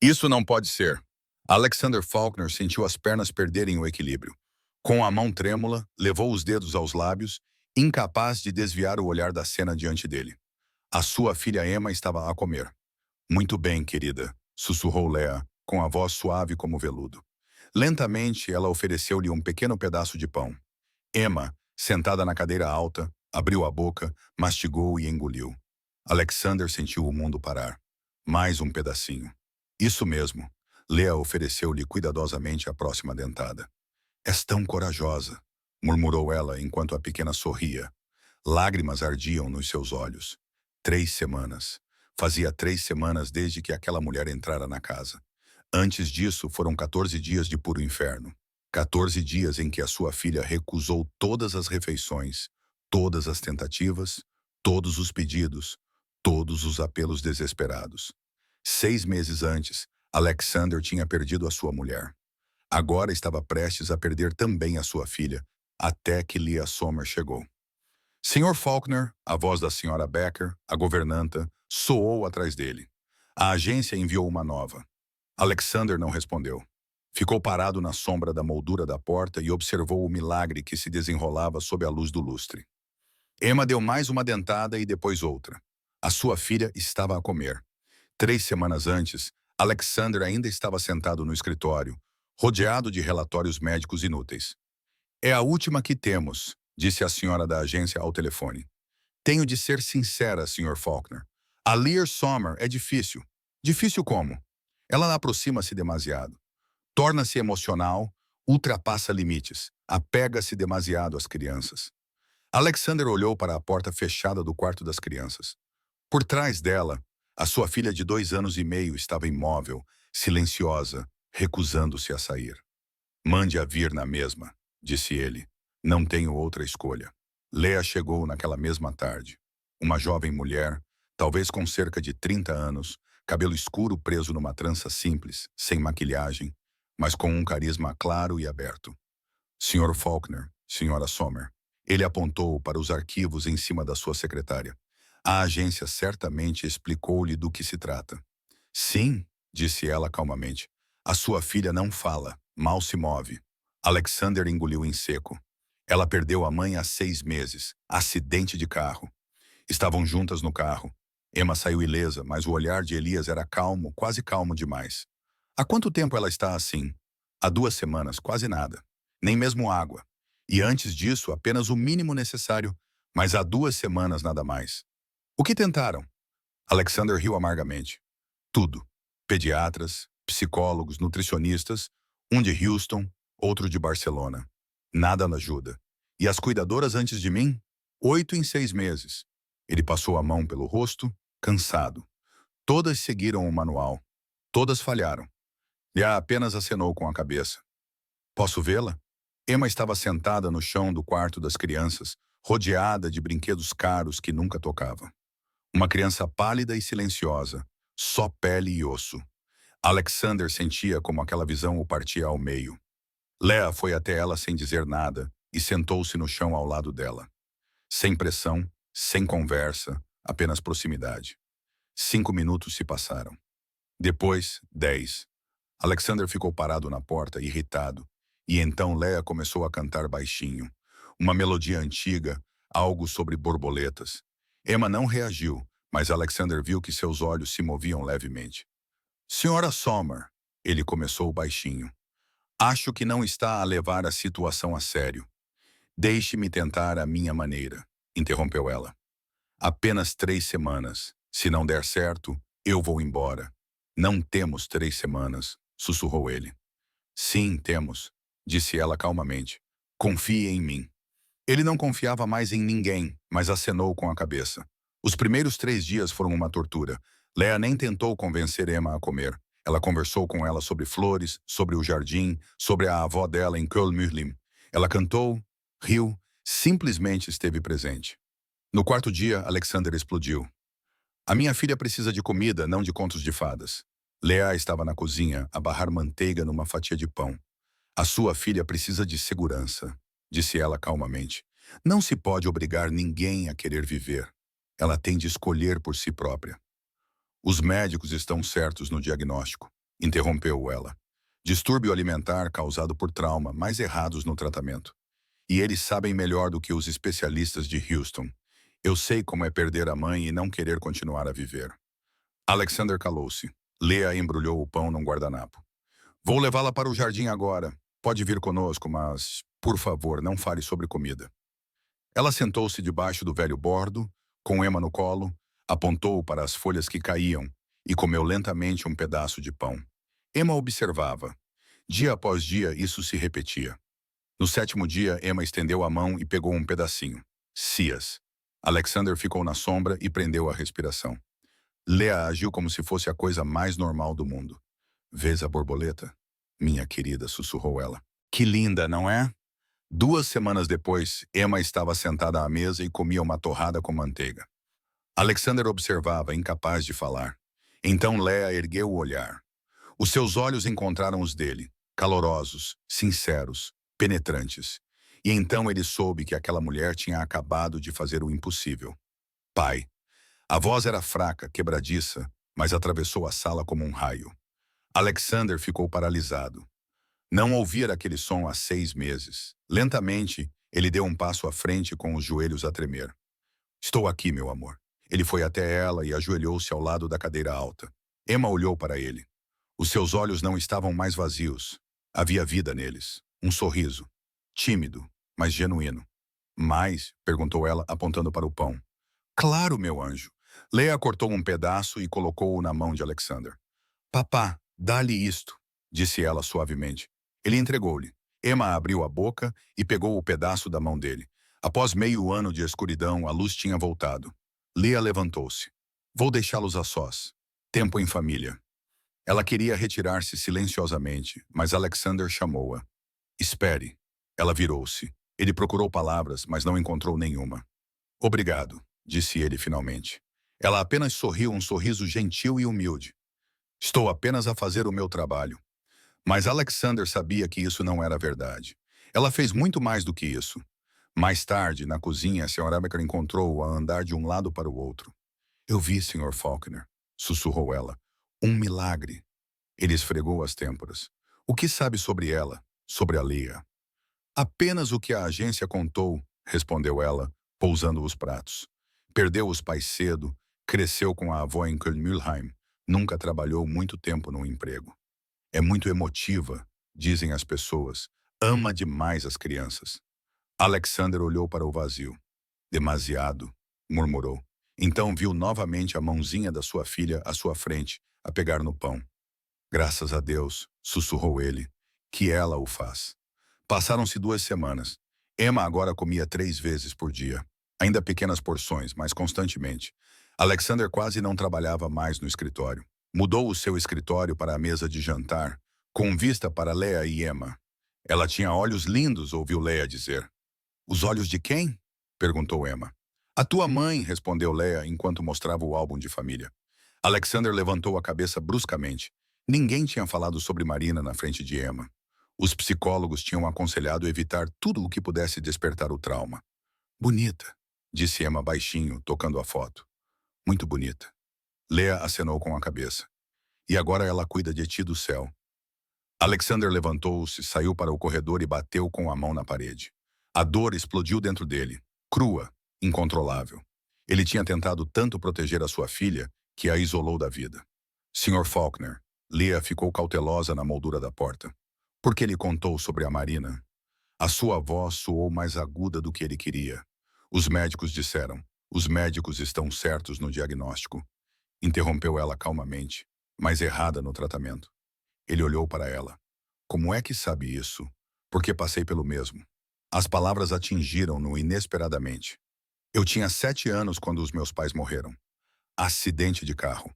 Isso não pode ser. Alexander Faulkner sentiu as pernas perderem o equilíbrio. Com a mão trêmula, levou os dedos aos lábios, incapaz de desviar o olhar da cena diante dele. A sua filha Emma estava a comer. Muito bem, querida, sussurrou Leah, com a voz suave como veludo. Lentamente, ela ofereceu-lhe um pequeno pedaço de pão. Emma, sentada na cadeira alta, abriu a boca, mastigou e engoliu. Alexander sentiu o mundo parar. Mais um pedacinho. Isso mesmo. Leah ofereceu-lhe cuidadosamente a próxima dentada. És tão corajosa, murmurou ela enquanto a pequena sorria. Lágrimas ardiam nos seus olhos. 3 semanas. Fazia 3 semanas desde que aquela mulher entrara na casa. Antes disso, foram 14 dias de puro inferno. 14 dias em que a sua filha recusou todas as refeições, todas as tentativas, todos os pedidos, todos os apelos desesperados. 6 meses antes, Alexander tinha perdido a sua mulher. Agora estava prestes a perder também a sua filha, até que Leah Sommer chegou. Sr. Faulkner, a voz da Sra. Becker, a governanta, soou atrás dele. A agência enviou uma nova. Alexander não respondeu. Ficou parado na sombra da moldura da porta e observou o milagre que se desenrolava sob a luz do lustre. Emma deu mais uma dentada e depois outra. A sua filha estava a comer. 3 semanas antes, Alexander ainda estava sentado no escritório, rodeado de relatórios médicos inúteis. É a última que temos, disse a senhora da agência ao telefone. Tenho de ser sincera, Sr. Faulkner. A Leah Sommer é difícil. Difícil como? Ela aproxima-se demasiado. Torna-se emocional, ultrapassa limites, apega-se demasiado às crianças. Alexander olhou para a porta fechada do quarto das crianças. Por trás dela, a sua filha de 2 anos e meio estava imóvel, silenciosa, recusando-se a sair. Mande-a vir na mesma, disse ele. Não tenho outra escolha. Leah chegou naquela mesma tarde. Uma jovem mulher, talvez com cerca de 30 anos, cabelo escuro preso numa trança simples, sem maquilhagem, mas com um carisma claro e aberto. Sr. Faulkner, Sra. Sommer. Ele apontou para os arquivos em cima da sua secretária. A agência certamente explicou-lhe do que se trata. Sim, disse ela calmamente. A sua filha não fala, mal se move. Alexander engoliu em seco. Ela perdeu a mãe há 6 meses. Acidente de carro. Estavam juntas no carro. Emma saiu ilesa, mas o olhar de Elias era calmo, quase calmo demais. Há quanto tempo ela está assim? Há 2 semanas, quase nada. Nem mesmo água. E antes disso, apenas o mínimo necessário, mas há 2 semanas nada mais. O que tentaram? Alexander riu amargamente. Tudo. Pediatras, psicólogos, nutricionistas, um de Houston, outro de Barcelona. Nada ajuda. E as cuidadoras antes de mim? 8 em 6 meses. Ele passou a mão pelo rosto, cansado. Todas seguiram o manual. Todas falharam. E apenas acenou com a cabeça. Posso vê-la? Emma estava sentada no chão do quarto das crianças, rodeada de brinquedos caros que nunca tocava. Uma criança pálida e silenciosa, só pele e osso. Alexander sentia como aquela visão o partia ao meio. Leah foi até ela sem dizer nada e sentou-se no chão ao lado dela. Sem pressão, sem conversa, apenas proximidade. 5 minutos se passaram. Depois, 10. Alexander ficou parado na porta, irritado, e então Leah começou a cantar baixinho. Uma melodia antiga, algo sobre borboletas. Emma não reagiu, mas Alexander viu que seus olhos se moviam levemente. Senhora Sommer, ele começou baixinho. Acho que não está a levar a situação a sério. Deixe-me tentar a minha maneira, interrompeu ela. Apenas 3 semanas. Se não der certo, eu vou embora. Não temos 3 semanas, sussurrou ele. Sim, temos, disse ela calmamente. Confie em mim. Ele não confiava mais em ninguém, mas acenou com a cabeça. Os primeiros 3 dias foram uma tortura. Leah nem tentou convencer Emma a comer. Ela conversou com ela sobre flores, sobre o jardim, sobre a avó dela em Köln-Mürlim. Ela cantou, riu, simplesmente esteve presente. No quarto dia, Alexander explodiu. A minha filha precisa de comida, não de contos de fadas. Leah estava na cozinha, a barrar manteiga numa fatia de pão. A sua filha precisa de segurança, disse ela calmamente. Não se pode obrigar ninguém a querer viver. Ela tem de escolher por si própria. Os médicos estão certos no diagnóstico. interrompeu ela. Distúrbio alimentar causado por trauma, mais errados no tratamento. E eles sabem melhor do que os especialistas de Houston. Eu sei como é perder a mãe e não querer continuar a viver. Alexander calou-se. Leah embrulhou o pão num guardanapo. Vou levá-la para o jardim agora. Pode vir conosco, mas, por favor, não fale sobre comida. Ela sentou-se debaixo do velho bordo, com Emma no colo, apontou para as folhas que caíam e comeu lentamente um pedaço de pão. Emma observava. Dia após dia, isso se repetia. No 7º dia, Emma estendeu a mão e pegou um pedacinho. Cias. Alexander ficou na sombra e prendeu a respiração. Leah agiu como se fosse a coisa mais normal do mundo. Vês a borboleta? Minha querida, sussurrou ela. Que linda, não é? 2 semanas depois, Emma estava sentada à mesa e comia uma torrada com manteiga. Alexander observava, incapaz de falar. Então Leah ergueu o olhar. Os seus olhos encontraram os dele, calorosos, sinceros, penetrantes. E então ele soube que aquela mulher tinha acabado de fazer o impossível. Pai. A voz era fraca, quebradiça, mas atravessou a sala como um raio. Alexander ficou paralisado. Não ouvira aquele som há 6 meses. Lentamente, ele deu um passo à frente com os joelhos a tremer. Estou aqui, meu amor. Ele foi até ela e ajoelhou-se ao lado da cadeira alta. Emma olhou para ele. Os seus olhos não estavam mais vazios. Havia vida neles. Um sorriso. Tímido, mas genuíno. Mais? Perguntou ela, apontando para o pão. Claro, meu anjo. Leah cortou um pedaço e colocou-o na mão de Alexander. Papá, dá-lhe isto, disse ela suavemente. Ele entregou-lhe. Emma abriu a boca e pegou o pedaço da mão dele. Após meio ano de escuridão, a luz tinha voltado. Leah levantou-se. Vou deixá-los a sós. Tempo em família. Ela queria retirar-se silenciosamente, mas Alexander chamou-a. Espere. Ela virou-se. Ele procurou palavras, mas não encontrou nenhuma. Obrigado, disse ele finalmente. Ela apenas sorriu um sorriso gentil e humilde. Estou apenas a fazer o meu trabalho. Mas Alexander sabia que isso não era verdade. Ela fez muito mais do que isso. Mais tarde, na cozinha, a Sra. Becker encontrou-o a andar de um lado para o outro. Eu vi, Sr. Faulkner, sussurrou ela. Um milagre. Ele esfregou as têmporas. O que sabe sobre ela? Sobre a Leah? Apenas o que a agência contou, respondeu ela, pousando os pratos. Perdeu os pais cedo, cresceu com a avó em Köln-Mühlheim, nunca trabalhou muito tempo num emprego. É muito emotiva, dizem as pessoas. Ama demais as crianças. Alexander olhou para o vazio. Demasiado, murmurou. Então viu novamente a mãozinha da sua filha à sua frente, a pegar no pão. Graças a Deus, sussurrou ele, que ela o faz. Passaram-se 2 semanas. Emma agora comia 3 vezes por dia. Ainda pequenas porções, mas constantemente. Alexander quase não trabalhava mais no escritório. Mudou o seu escritório para a mesa de jantar, com vista para Leah e Emma. Ela tinha olhos lindos, ouviu Leah dizer. Os olhos de quem? Perguntou Emma. A tua mãe, respondeu Leah enquanto mostrava o álbum de família. Alexander levantou a cabeça bruscamente. Ninguém tinha falado sobre Marina na frente de Emma. Os psicólogos tinham aconselhado evitar tudo o que pudesse despertar o trauma. Bonita, disse Emma baixinho, tocando a foto. Muito bonita. Leah acenou com a cabeça. E agora ela cuida de ti do céu. Alexander levantou-se, saiu para o corredor e bateu com a mão na parede. A dor explodiu dentro dele, crua, incontrolável. Ele tinha tentado tanto proteger a sua filha que a isolou da vida. Sr. Faulkner, Leah ficou cautelosa na moldura da porta. Por que lhe contou sobre a Marina? A sua voz soou mais aguda do que ele queria. Os médicos disseram. Os médicos estão certos no diagnóstico. Interrompeu ela calmamente, mas errada no tratamento. Ele olhou para ela. Como é que sabe isso? Porque passei pelo mesmo. As palavras atingiram-no inesperadamente. Eu tinha 7 anos quando os meus pais morreram. Acidente de carro.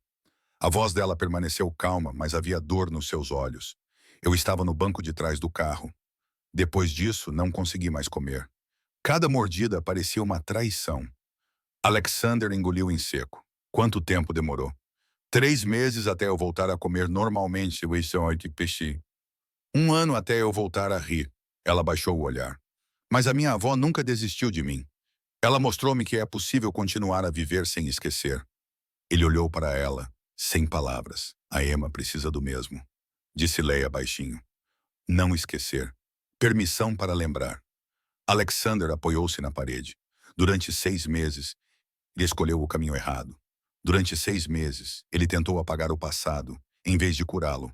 A voz dela permaneceu calma, mas havia dor nos seus olhos. Eu estava no banco de trás do carro. Depois disso, não consegui mais comer. Cada mordida parecia uma traição. Alexander engoliu em seco. Quanto tempo demorou? 3 meses até eu voltar a comer normalmente, peixe. 1 ano até eu voltar a rir. Ela baixou o olhar. Mas a minha avó nunca desistiu de mim. Ela mostrou-me que é possível continuar a viver sem esquecer. Ele olhou para ela, sem palavras. A Emma precisa do mesmo. disse Leia baixinho. Não esquecer. Permissão para lembrar. Alexander apoiou-se na parede. Durante 6 meses, ele escolheu o caminho errado. Durante 6 meses, ele tentou apagar o passado, em vez de curá-lo.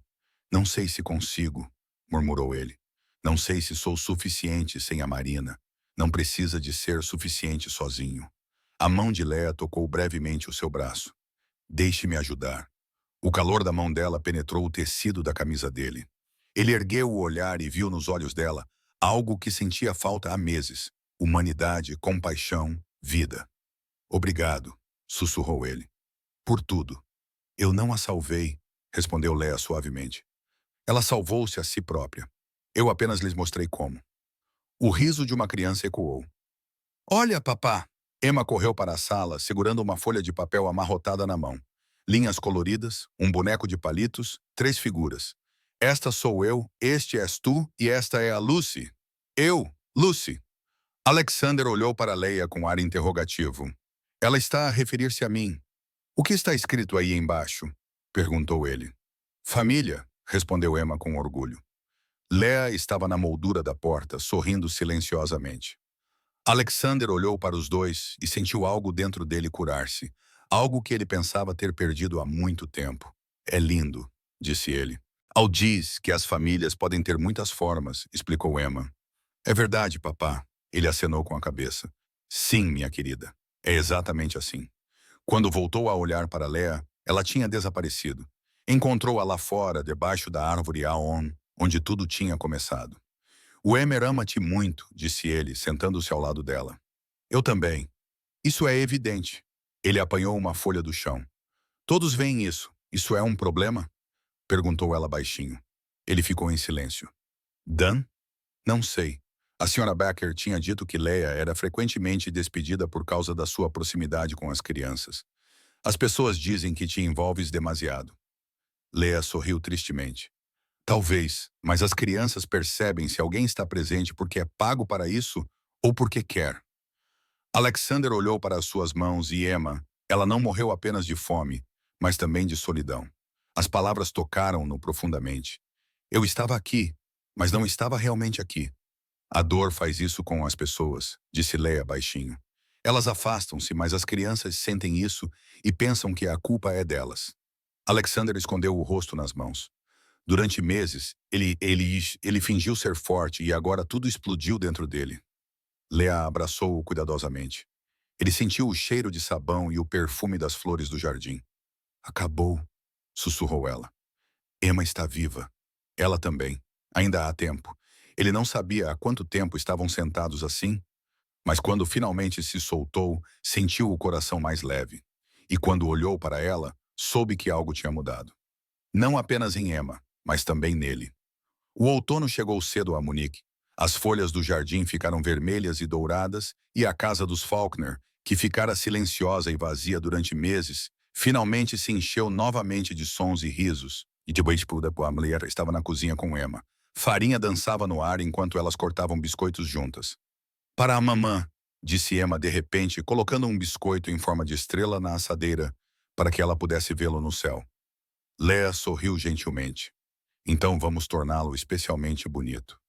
Não sei se consigo, murmurou ele. Não sei se sou suficiente sem a Marina. Não precisa de ser suficiente sozinho. A mão de Leia tocou brevemente o seu braço. Deixe-me ajudar. O calor da mão dela penetrou o tecido da camisa dele. Ele ergueu o olhar e viu nos olhos dela algo que sentia falta há meses. Humanidade, compaixão, vida. Obrigado, sussurrou ele. Por tudo. Eu não a salvei, respondeu Leia suavemente. Ela salvou-se a si própria. Eu apenas lhes mostrei como. O riso de uma criança ecoou. Olha, papá! Emma correu para a sala, segurando uma folha de papel amarrotada na mão. Linhas coloridas, um boneco de palitos, 3 figuras. Esta sou eu, este és tu e esta é a Lucy. Eu, Lucy. Alexander olhou para Leia com ar interrogativo. Ela está a referir-se a mim. O que está escrito aí embaixo? Perguntou ele. Família, respondeu Emma com orgulho. Leia estava na moldura da porta, sorrindo silenciosamente. Alexander olhou para os dois e sentiu algo dentro dele curar-se. Algo que ele pensava ter perdido há muito tempo. É lindo, disse ele. Al diz que as famílias podem ter muitas formas, explicou Emma. É verdade, papá. Ele acenou com a cabeça. Sim, minha querida. É exatamente assim. Quando voltou a olhar para Leia, ela tinha desaparecido. Encontrou-a lá fora, debaixo da árvore Aon, onde tudo tinha começado. O Emer ama-te muito, disse ele, sentando-se ao lado dela. Eu também. Isso é evidente. Ele apanhou uma folha do chão. Todos veem isso. Isso é um problema? Perguntou ela baixinho. Ele ficou em silêncio. Dan? Não sei. A Sra. Becker tinha dito que Leia era frequentemente despedida por causa da sua proximidade com as crianças. As pessoas dizem que te envolves demasiado. Leia sorriu tristemente. Talvez, mas as crianças percebem se alguém está presente porque é pago para isso ou porque quer. Alexander olhou para as suas mãos e Emma, ela não morreu apenas de fome, mas também de solidão. As palavras tocaram-no profundamente. Eu estava aqui, mas não estava realmente aqui. A dor faz isso com as pessoas, disse Leia baixinho. Elas afastam-se, mas as crianças sentem isso e pensam que a culpa é delas. Alexander escondeu o rosto nas mãos. Durante meses, ele fingiu ser forte e agora tudo explodiu dentro dele. Leia abraçou-o cuidadosamente. Ele sentiu o cheiro de sabão e o perfume das flores do jardim. Acabou, sussurrou ela. Emma está viva. Ela também. Ainda há tempo. Ele não sabia há quanto tempo estavam sentados assim, mas quando finalmente se soltou, sentiu o coração mais leve. E quando olhou para ela, soube que algo tinha mudado. Não apenas em Emma, mas também nele. O outono chegou cedo a Munique. As folhas do jardim ficaram vermelhas e douradas, e a casa dos Faulkner, que ficara silenciosa e vazia durante meses, finalmente se encheu novamente de sons e risos. E depois a mulher estava na cozinha com Emma. Farinha dançava no ar enquanto elas cortavam biscoitos juntas. Para a mamã, disse Emma de repente, colocando um biscoito em forma de estrela na assadeira, para que ela pudesse vê-lo no céu. Leia sorriu gentilmente. Então vamos torná-lo especialmente bonito.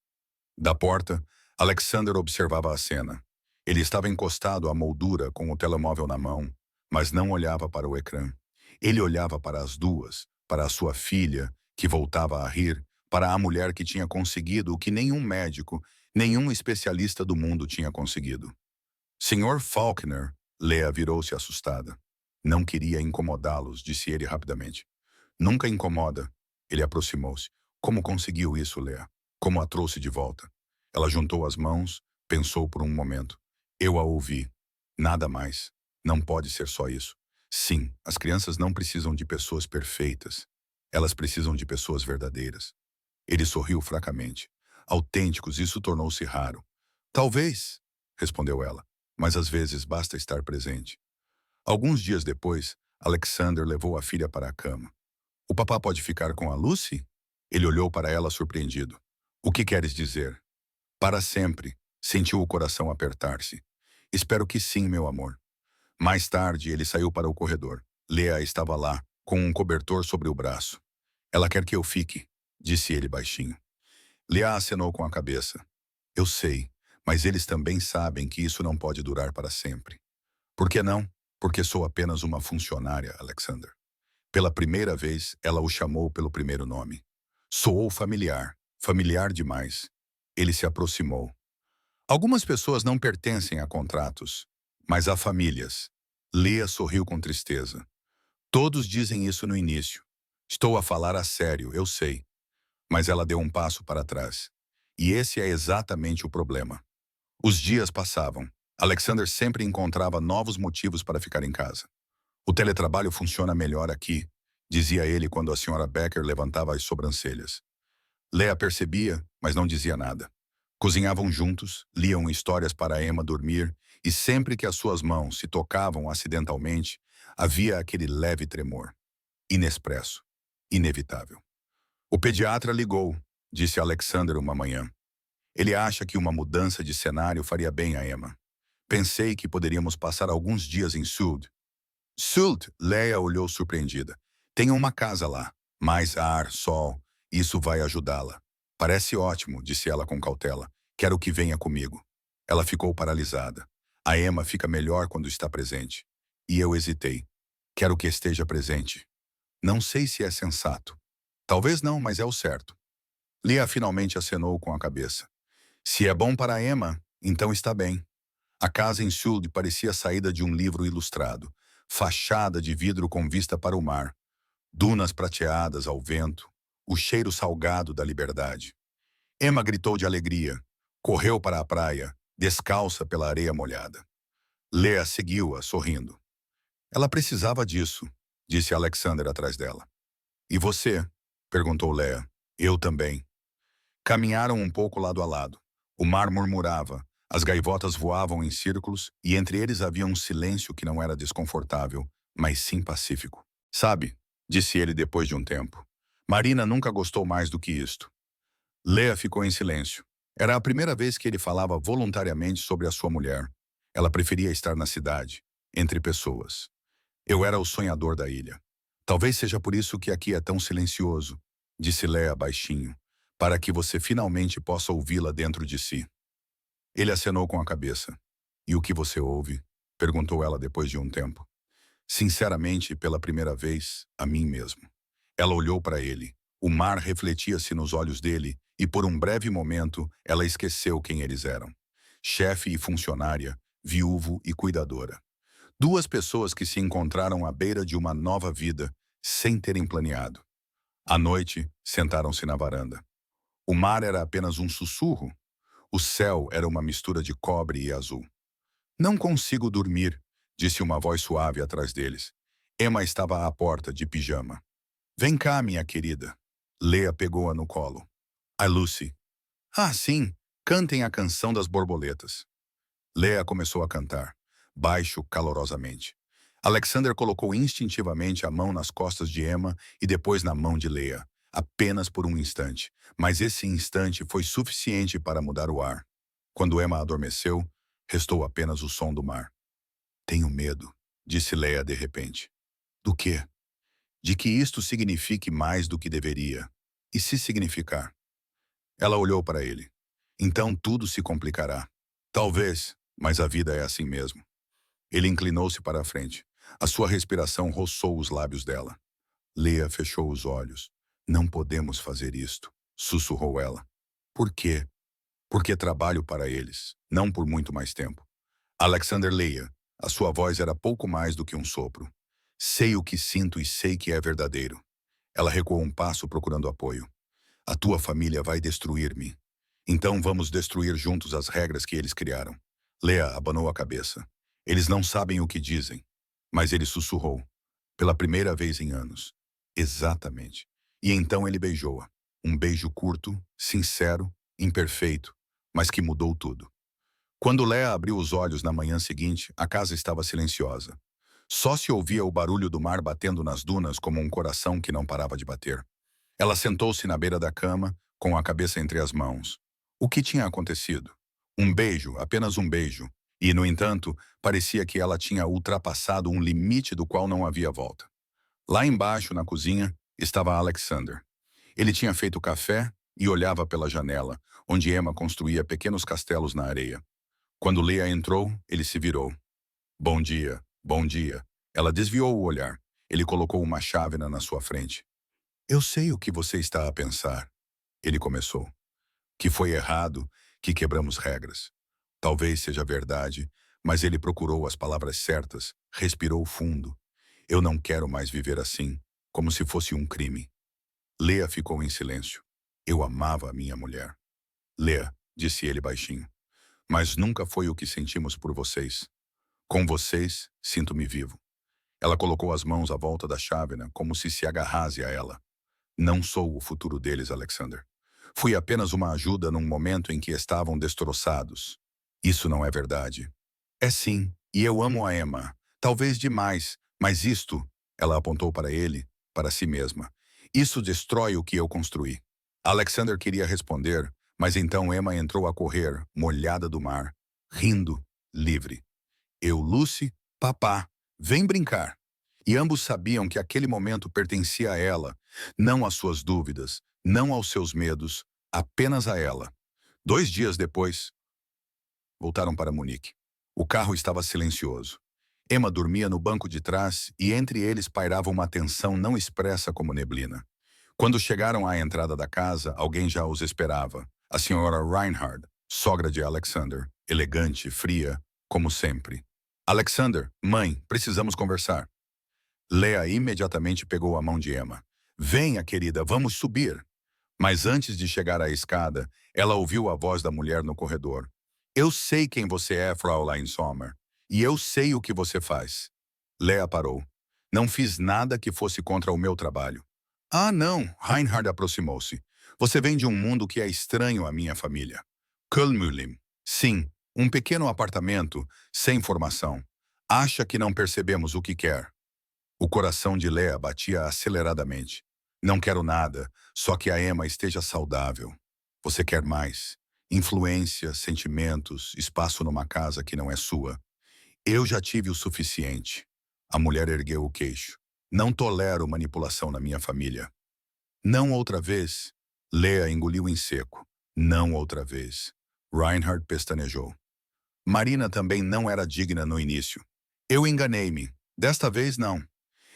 Da porta, Alexander observava a cena. Ele estava encostado à moldura com o telemóvel na mão, mas não olhava para o ecrã. Ele olhava para as duas, para a sua filha, que voltava a rir, para a mulher que tinha conseguido o que nenhum médico, nenhum especialista do mundo tinha conseguido. Senhor Faulkner, Leia virou-se assustada. Não queria incomodá-los, disse ele rapidamente. Nunca incomoda. Ele aproximou-se. Como conseguiu isso, Leia? Como a trouxe de volta? Ela juntou as mãos, pensou por um momento. Eu a ouvi. Nada mais. Não pode ser só isso. Sim, as crianças não precisam de pessoas perfeitas. Elas precisam de pessoas verdadeiras. Ele sorriu fracamente. Autênticos, isso tornou-se raro. Talvez, respondeu ela, mas às vezes basta estar presente. Alguns dias depois, Alexander levou a filha para a cama. O papá pode ficar com a Lucy? Ele olhou para ela surpreendido. O que queres dizer? Para sempre. Sentiu o coração apertar-se. Espero que sim, meu amor. Mais tarde, ele saiu para o corredor. Leia estava lá, com um cobertor sobre o braço. Ela quer que eu fique. disse ele baixinho. Leah acenou com a cabeça. Eu sei, mas eles também sabem que isso não pode durar para sempre. Por que não? Porque sou apenas uma funcionária, Alexander. Pela primeira vez, ela o chamou pelo primeiro nome. Soou familiar, familiar demais. Ele se aproximou. Algumas pessoas não pertencem a contratos, mas a famílias. Leah sorriu com tristeza. Todos dizem isso no início. Estou a falar a sério, eu sei. Mas ela deu um passo para trás. E esse é exatamente o problema. Os dias passavam. Alexander sempre encontrava novos motivos para ficar em casa. O teletrabalho funciona melhor aqui, dizia ele quando a senhora Becker levantava as sobrancelhas. Leah percebia, mas não dizia nada. Cozinhavam juntos, liam histórias para Emma dormir, e sempre que as suas mãos se tocavam acidentalmente, havia aquele leve tremor. Inexpresso. Inevitável. O pediatra ligou, disse Alexander uma manhã. Ele acha que uma mudança de cenário faria bem a Emma. Pensei que poderíamos passar alguns dias em Sud. Sud, Leah olhou surpreendida. Tenho uma casa lá. Mais ar, sol. Isso vai ajudá-la. Parece ótimo, disse ela com cautela. Quero que venha comigo. Ela ficou paralisada. A Emma fica melhor quando está presente. E eu hesitei. Quero que esteja presente. Não sei se é sensato. Talvez não, mas é o certo. Leah finalmente acenou com a cabeça. Se é bom para a Emma, então está bem. A casa em Sud parecia saída de um livro ilustrado. Fachada de vidro com vista para o mar. Dunas prateadas ao vento. O cheiro salgado da liberdade. Emma gritou de alegria. Correu para a praia, descalça pela areia molhada. Leah seguiu-a, sorrindo. Ela precisava disso, disse Alexander atrás dela. E você? Perguntou Leah. Eu também. Caminharam um pouco lado a lado. O mar murmurava, as gaivotas voavam em círculos e entre eles havia um silêncio que não era desconfortável, mas sim pacífico. Sabe, disse ele depois de um tempo, Marina nunca gostou mais do que isto. Leah ficou em silêncio. Era a primeira vez que ele falava voluntariamente sobre a sua mulher. Ela preferia estar na cidade, entre pessoas. Eu era o sonhador da ilha. Talvez seja por isso que aqui é tão silencioso, disse Leah baixinho, para que você finalmente possa ouvi-la dentro de si. Ele acenou com a cabeça. E o que você ouve? Perguntou ela depois de um tempo. Sinceramente, pela primeira vez, a mim mesmo. Ela olhou para ele. O mar refletia-se nos olhos dele e por um breve momento ela esqueceu quem eles eram. Chefe e funcionária, viúvo e cuidadora. Duas pessoas que se encontraram à beira de uma nova vida, sem terem planeado. À noite, sentaram-se na varanda. O mar era apenas um sussurro. O céu era uma mistura de cobre e azul. Não consigo dormir, disse uma voz suave atrás deles. Emma estava à porta, de pijama. Vem cá, minha querida. Leah pegou-a no colo. A Lucy. Ah, sim, cantem a canção das borboletas. Leah começou a cantar, baixo, calorosamente. Alexander colocou instintivamente a mão nas costas de Emma e depois na mão de Leah, apenas por um instante, mas esse instante foi suficiente para mudar o ar. Quando Emma adormeceu, restou apenas o som do mar. Tenho medo, disse Leah de repente. Do quê? De que isto signifique mais do que deveria. E se significar? Ela olhou para ele. Então tudo se complicará. Talvez, mas a vida é assim mesmo. Ele inclinou-se para a frente. A sua respiração roçou os lábios dela. Leah fechou os olhos. Não podemos fazer isto, sussurrou ela. Por quê? Porque trabalho para eles, não por muito mais tempo. Alexander Leah, a sua voz era pouco mais do que um sopro. Sei o que sinto e sei que é verdadeiro. Ela recuou um passo procurando apoio. A tua família vai destruir-me. Então vamos destruir juntos as regras que eles criaram. Leah abanou a cabeça. Eles não sabem o que dizem. Mas ele sussurrou. Pela primeira vez em anos. Exatamente. E então ele beijou-a. Um beijo curto, sincero, imperfeito, mas que mudou tudo. Quando Leah abriu os olhos na manhã seguinte, a casa estava silenciosa. Só se ouvia o barulho do mar batendo nas dunas como um coração que não parava de bater. Ela sentou-se na beira da cama, com a cabeça entre as mãos. O que tinha acontecido? Um beijo, apenas um beijo. E, no entanto, parecia que ela tinha ultrapassado um limite do qual não havia volta. Lá embaixo, na cozinha, estava Alexander. Ele tinha feito café e olhava pela janela, onde Emma construía pequenos castelos na areia. Quando Leah entrou, ele se virou. Bom dia, bom dia. Ela desviou o olhar. Ele colocou uma chávena na sua frente. Eu sei o que você está a pensar. Ele começou. Que foi errado, que quebramos regras. Talvez seja verdade, mas ele procurou as palavras certas, respirou fundo. Eu não quero mais viver assim, como se fosse um crime. Leah ficou em silêncio. Eu amava a minha mulher. Leah, disse ele baixinho, mas nunca foi o que sentimos por vocês. Com vocês, sinto-me vivo. Ela colocou as mãos à volta da chávena, como se agarrasse a ela. Não sou o futuro deles, Alexander. Fui apenas uma ajuda num momento em que estavam destroçados. Isso não é verdade. É sim, e eu amo a Emma. Talvez demais, mas isto, ela apontou para ele, para si mesma. Isso destrói o que eu construí. Alexander queria responder, mas então Emma entrou a correr, molhada do mar, rindo, livre. Eu, Lucy, papá, vem brincar. E ambos sabiam que aquele momento pertencia a ela, não às suas dúvidas, não aos seus medos, apenas a ela. 2 dias depois, voltaram para Munique. O carro estava silencioso. Emma dormia no banco de trás e entre eles pairava uma tensão não expressa como neblina. Quando chegaram à entrada da casa, alguém já os esperava. A senhora Reinhard, sogra de Alexander, elegante, fria, como sempre. Alexander, mãe, precisamos conversar. Leah imediatamente pegou a mão de Emma. Venha, querida, vamos subir. Mas antes de chegar à escada, ela ouviu a voz da mulher no corredor. Eu sei quem você é, Fraulein Sommer. E eu sei o que você faz. Leah parou. Não fiz nada que fosse contra o meu trabalho. Ah, não, Reinhard aproximou-se. Você vem de um mundo que é estranho à minha família. Kulmühlen. Sim, um pequeno apartamento, sem formação. Acha que não percebemos o que quer. O coração de Leah batia aceleradamente. Não quero nada, só que a Emma esteja saudável. Você quer mais. Influência, sentimentos, espaço numa casa que não é sua. Eu já tive o suficiente. A mulher ergueu o queixo. Não tolero manipulação na minha família. Não outra vez. Leah engoliu em seco. Não outra vez. Reinhard pestanejou. Marina também não era digna no início. Eu enganei-me. Desta vez, não.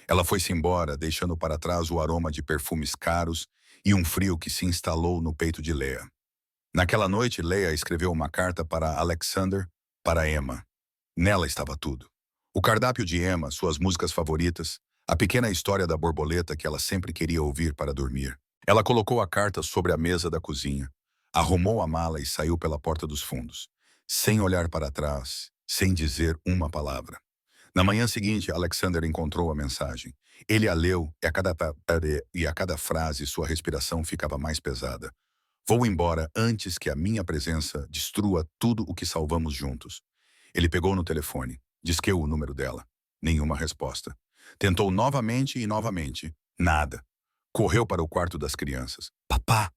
Ela foi-se embora, deixando para trás o aroma de perfumes caros e um frio que se instalou no peito de Leah. Naquela noite, Leah escreveu uma carta para Alexander, para Emma. Nela estava tudo. O cardápio de Emma, suas músicas favoritas, a pequena história da borboleta que ela sempre queria ouvir para dormir. Ela colocou a carta sobre a mesa da cozinha, arrumou a mala e saiu pela porta dos fundos, sem olhar para trás, sem dizer uma palavra. Na manhã seguinte, Alexander encontrou a mensagem. Ele a leu e a cada frase sua respiração ficava mais pesada. Vou embora antes que a minha presença destrua tudo o que salvamos juntos. Ele pegou no telefone, disqueu o número dela. Nenhuma resposta. Tentou novamente e novamente. Nada. Correu para o quarto das crianças. Papá!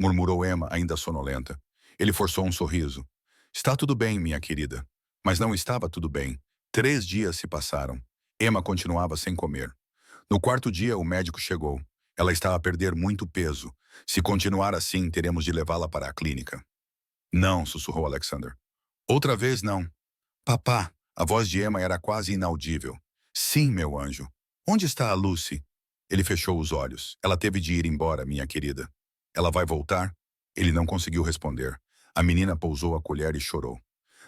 Murmurou Emma, ainda sonolenta. Ele forçou um sorriso. Está tudo bem, minha querida. Mas não estava tudo bem. 3 dias se passaram. Emma continuava sem comer. No quarto dia, o médico chegou. Ela estava a perder muito peso. Se continuar assim, teremos de levá-la para a clínica. Não, sussurrou Alexander. Outra vez, não. Papá, a voz de Emma era quase inaudível. Sim, meu anjo. Onde está a Lucy? Ele fechou os olhos. Ela teve de ir embora, minha querida. Ela vai voltar? Ele não conseguiu responder. A menina pousou a colher e chorou.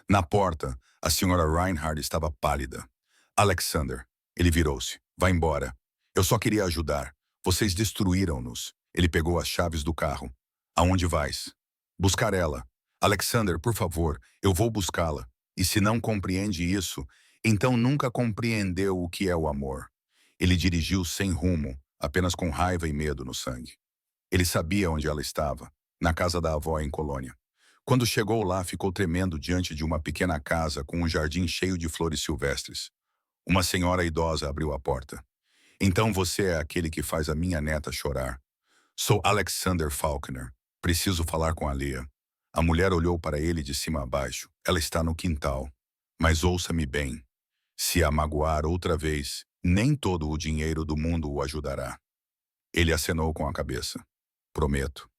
Na porta, a senhora Reinhard estava pálida. Alexander. Ele virou-se. Vá embora. Eu só queria ajudar. Vocês destruíram-nos. Ele pegou as chaves do carro. Aonde vais? Buscar ela. Alexander, por favor, eu vou buscá-la. E se não compreende isso, então nunca compreendeu o que é o amor. Ele dirigiu sem rumo, apenas com raiva e medo no sangue. Ele sabia onde ela estava, na casa da avó em Colônia. Quando chegou lá, ficou tremendo diante de uma pequena casa com um jardim cheio de flores silvestres. Uma senhora idosa abriu a porta. Então você é aquele que faz a minha neta chorar. Sou Alexander Faulkner. Preciso falar com a Leah. A mulher olhou para ele de cima a baixo. Ela está no quintal. Mas ouça-me bem. Se a magoar outra vez, nem todo o dinheiro do mundo o ajudará. Ele acenou com a cabeça. Prometo.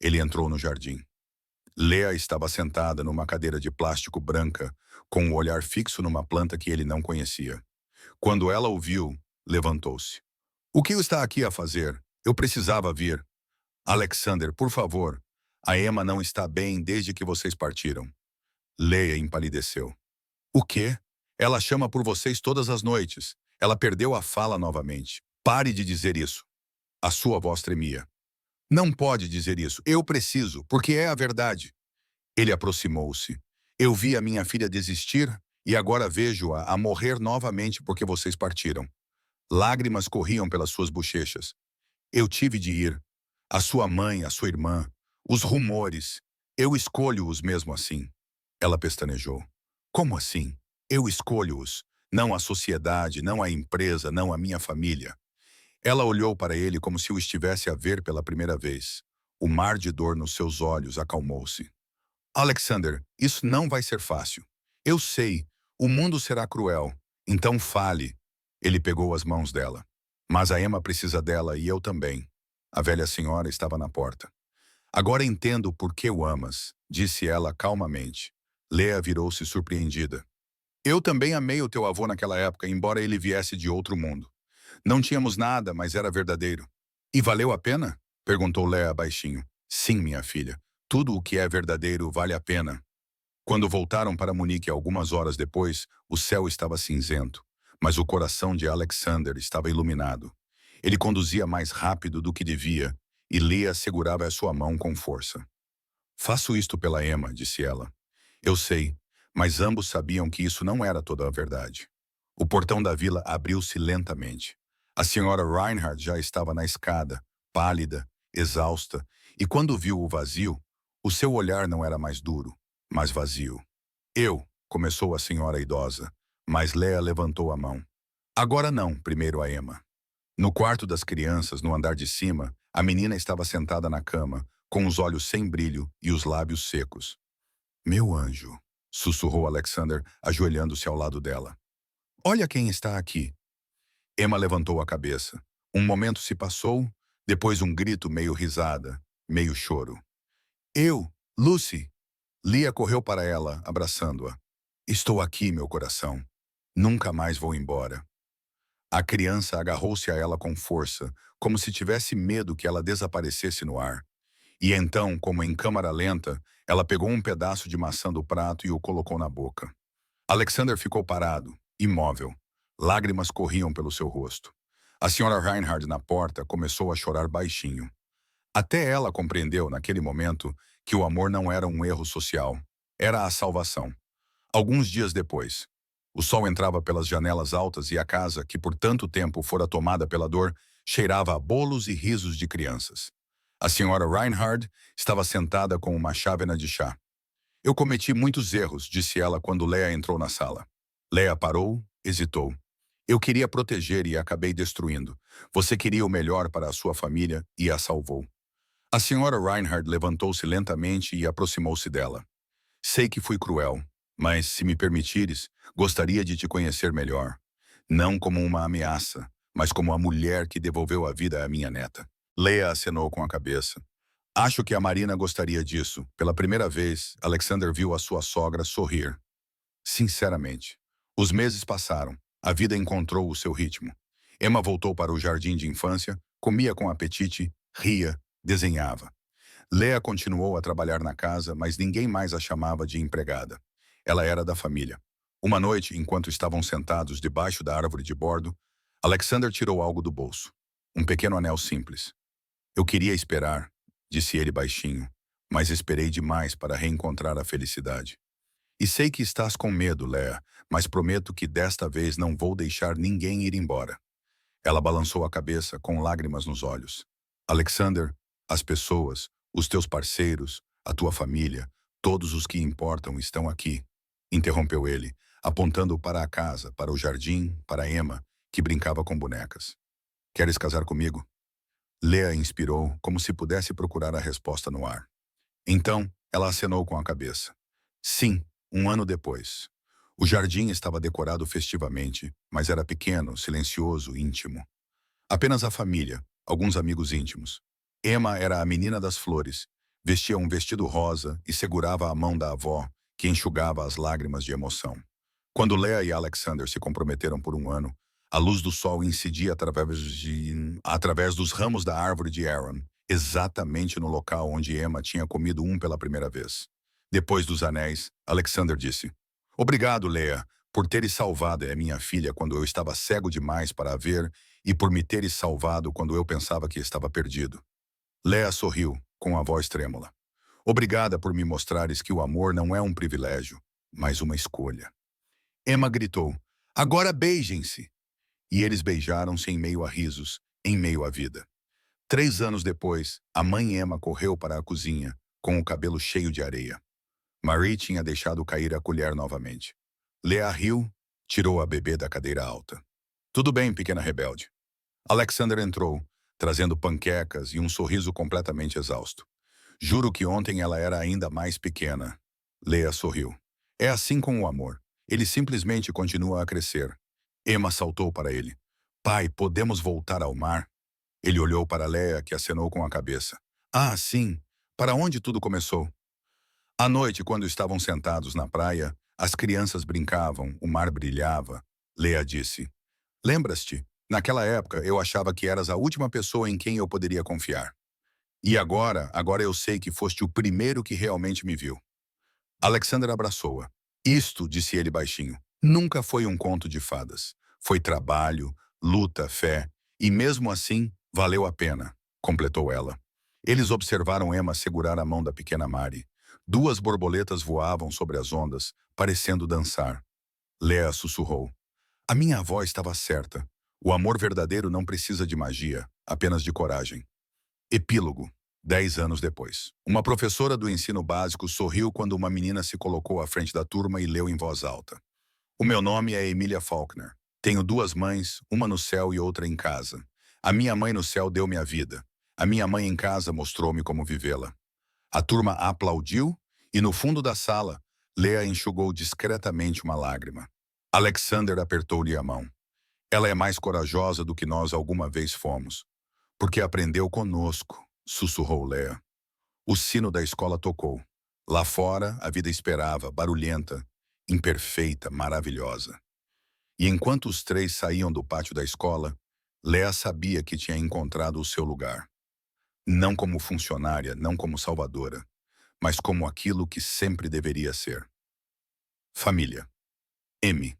Ele entrou no jardim. Leah estava sentada numa cadeira de plástico branca, com o olhar fixo numa planta que ele não conhecia. Quando ela o viu, levantou-se. O que está aqui a fazer? Eu precisava vir. Alexander, por favor. A Emma não está bem desde que vocês partiram. Leah empalideceu. O quê? Ela chama por vocês todas as noites. Ela perdeu a fala novamente. Pare de dizer isso. A sua voz tremia. Não pode dizer isso. Eu preciso, porque é a verdade. Ele aproximou-se. Eu vi a minha filha desistir e agora vejo-a a morrer novamente porque vocês partiram. Lágrimas corriam pelas suas bochechas. Eu tive de ir. A sua mãe, a sua irmã, os rumores. Eu escolho-os mesmo assim. Ela pestanejou. Como assim? Eu escolho-os. Não a sociedade, não a empresa, não a minha família. Ela olhou para ele como se o estivesse a ver pela primeira vez. O mar de dor nos seus olhos acalmou-se. Alexander, isso não vai ser fácil. Eu sei, o mundo será cruel. Então fale. Ele pegou as mãos dela. Mas a Emma precisa dela e eu também. A velha senhora estava na porta. Agora entendo por que o amas, disse ela calmamente. Leah virou-se surpreendida. Eu também amei o teu avô naquela época, embora ele viesse de outro mundo. Não tínhamos nada, mas era verdadeiro. E valeu a pena? Perguntou Leah baixinho. Sim, minha filha. Tudo o que é verdadeiro vale a pena. Quando voltaram para Munique algumas horas depois, o céu estava cinzento, mas o coração de Alexander estava iluminado. Ele conduzia mais rápido do que devia, e Leah segurava a sua mão com força. Faço isto pela Emma, disse ela. Eu sei, mas ambos sabiam que isso não era toda a verdade. O portão da vila abriu-se lentamente. A senhora Reinhardt já estava na escada, pálida, exausta, e quando viu o vazio, o seu olhar não era mais duro, mas vazio. Eu, começou a senhora idosa, mas Leah levantou a mão. Agora não, primeiro a Emma. No quarto das crianças, no andar de cima, a menina estava sentada na cama, com os olhos sem brilho e os lábios secos. Meu anjo, sussurrou Alexander, ajoelhando-se ao lado dela. Olha quem está aqui. Emma levantou a cabeça. Um momento se passou, depois um grito meio risada, meio choro. Eu, Lucy! Leah correu para ela, abraçando-a. Estou aqui, meu coração. Nunca mais vou embora. A criança agarrou-se a ela com força, como se tivesse medo que ela desaparecesse no ar. E então, como em câmara lenta, ela pegou um pedaço de maçã do prato e o colocou na boca. Alexander ficou parado, imóvel. Lágrimas corriam pelo seu rosto. A senhora Reinhardt na porta começou a chorar baixinho. Até ela compreendeu, naquele momento, que o amor não era um erro social. Era a salvação. Alguns dias depois, o sol entrava pelas janelas altas e a casa, que por tanto tempo fora tomada pela dor, cheirava a bolos e risos de crianças. A senhora Reinhardt estava sentada com uma chávena de chá. Eu cometi muitos erros, disse ela quando Leah entrou na sala. Leah parou, hesitou. Eu queria proteger e acabei destruindo. Você queria o melhor para a sua família e a salvou. A senhora Reinhardt levantou-se lentamente e aproximou-se dela. Sei que fui cruel, mas, se me permitires, gostaria de te conhecer melhor. Não como uma ameaça, mas como a mulher que devolveu a vida à minha neta. Leah acenou com a cabeça. Acho que a Marina gostaria disso. Pela primeira vez, Alexander viu a sua sogra sorrir. Sinceramente. Os meses passaram. A vida encontrou o seu ritmo. Emma voltou para o jardim de infância, comia com apetite, ria, desenhava. Leah continuou a trabalhar na casa, mas ninguém mais a chamava de empregada. Ela era da família. Uma noite, enquanto estavam sentados debaixo da árvore de bordo, Alexander tirou algo do bolso. Um pequeno anel simples. Eu queria esperar, disse ele baixinho, mas esperei demais para reencontrar a felicidade. E sei que estás com medo, Leah, mas prometo que desta vez não vou deixar ninguém ir embora. Ela balançou a cabeça com lágrimas nos olhos. Alexander, as pessoas, os teus parceiros, a tua família, todos os que importam estão aqui, interrompeu ele, apontando para a casa, para o jardim, para Emma, que brincava com bonecas. Queres casar comigo? Leah inspirou, como se pudesse procurar a resposta no ar. Então, ela acenou com a cabeça. Sim, um ano depois. O jardim estava decorado festivamente, mas era pequeno, silencioso, íntimo. Apenas a família, alguns amigos íntimos. Emma era a menina das flores, vestia um vestido rosa e segurava a mão da avó, que enxugava as lágrimas de emoção. Quando Leah e Alexander se comprometeram por um ano, a luz do sol incidia através dos ramos da árvore de Aaron, exatamente no local onde Emma tinha comido um pela primeira vez. Depois dos anéis, Alexander disse: Obrigado, Leah, por teres salvado a minha filha quando eu estava cego demais para a ver e por me teres salvado quando eu pensava que estava perdido. Leah sorriu, com a voz trêmula. Obrigada por me mostrares que o amor não é um privilégio, mas uma escolha. Emma gritou: Agora beijem-se! E eles beijaram-se em meio a risos, em meio à vida. 3 anos depois, a mãe Emma correu para a cozinha, com o cabelo cheio de areia. Marie tinha deixado cair a colher novamente. Leah riu, tirou a bebê da cadeira alta. Tudo bem, pequena rebelde. Alexander entrou, trazendo panquecas e um sorriso completamente exausto. Juro que ontem ela era ainda mais pequena. Leah sorriu. É assim com o amor. Ele simplesmente continua a crescer. Emma saltou para ele. Pai, podemos voltar ao mar? Ele olhou para Leah, que acenou com a cabeça. Ah, sim. Para onde tudo começou? À noite, quando estavam sentados na praia, as crianças brincavam, o mar brilhava. Leah disse: Lembras-te? Naquela época, eu achava que eras a última pessoa em quem eu poderia confiar. E agora eu sei que foste o primeiro que realmente me viu. Alexander abraçou-a. Isto, disse ele baixinho, nunca foi um conto de fadas. Foi trabalho, luta, fé, e mesmo assim, valeu a pena, completou ela. Eles observaram Emma segurar a mão da pequena Mari. 2 borboletas voavam sobre as ondas, parecendo dançar. Leah sussurrou. A minha avó estava certa. O amor verdadeiro não precisa de magia, apenas de coragem. Epílogo. 10 anos depois. Uma professora do ensino básico sorriu quando uma menina se colocou à frente da turma e leu em voz alta. O meu nome é Emilia Faulkner. Tenho 2 mães, uma no céu e outra em casa. A minha mãe no céu deu-me a vida. A minha mãe em casa mostrou-me como vivê-la. A turma aplaudiu e, no fundo da sala, Leah enxugou discretamente uma lágrima. Alexander apertou-lhe a mão. Ela é mais corajosa do que nós alguma vez fomos. Porque aprendeu conosco, sussurrou Leah. O sino da escola tocou. Lá fora, a vida esperava, barulhenta, imperfeita, maravilhosa. E enquanto os 3 saíam do pátio da escola, Leah sabia que tinha encontrado o seu lugar. Não como funcionária, não como salvadora, mas como aquilo que sempre deveria ser. Família. M.